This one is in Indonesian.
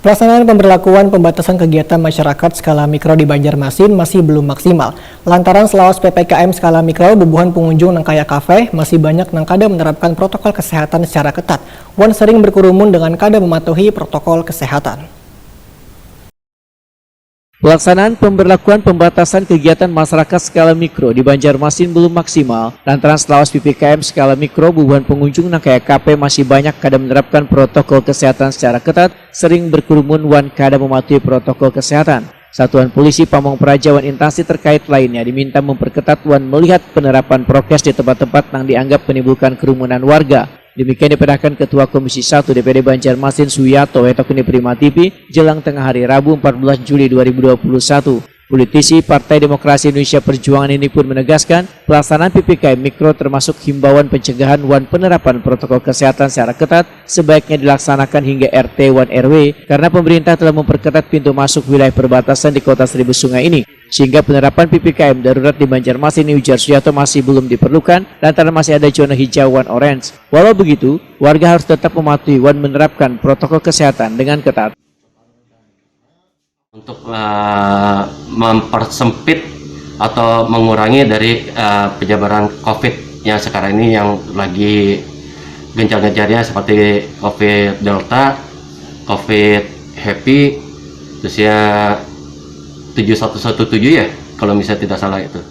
Pelaksanaan pemberlakuan pembatasan kegiatan masyarakat skala mikro di Banjarmasin masih belum maksimal. Lantaran selawas PPKM skala mikro, bubuhan pengunjung nang kaya kafe masih banyak nang kada menerapkan protokol kesehatan secara ketat. Wan sering berkerumun dengan kada mematuhi protokol kesehatan. Pelaksanaan pemberlakuan pembatasan kegiatan masyarakat skala mikro di Banjarmasin belum maksimal. Lantaran selawas PPKM skala mikro, bubuhan pengunjung nang kaya kafe masih banyak kada menerapkan protokol kesehatan secara ketat, sering berkerumun wan kada mematuhi protokol kesehatan. Satuan Polisi Pamong Praja wan instansi terkait lainnya diminta memperketat wan melihat penerapan prokes di tempat-tempat yang dianggap menimbulkan kerumunan warga. Demikian diperintahkan Ketua Komisi 1 DPD Banjarmasin Suyato Wetok Prima TV jelang tengah hari Rabu 14 Juli 2021. Politisi Partai Demokrasi Indonesia Perjuangan ini pun menegaskan pelaksanaan PPKM Mikro termasuk himbauan pencegahan wan penerapan protokol kesehatan secara ketat sebaiknya dilaksanakan hingga RT wan RW karena pemerintah telah memperketat pintu masuk wilayah perbatasan di Kota Seribu Sungai ini. Sehingga penerapan PPKM darurat di Banjarmasin ini ujar Suyato masih belum diperlukan lantaran masih ada zona hijau wan orange. Walau begitu, warga harus tetap mematuhi wan menerapkan protokol kesehatan dengan ketat. Untuk mempersempit atau mengurangi dari penyebaran COVID yang sekarang ini yang lagi gencar-gencarnya seperti COVID Delta, COVID Happy, terus ya 7117 ya kalau misalnya tidak salah itu.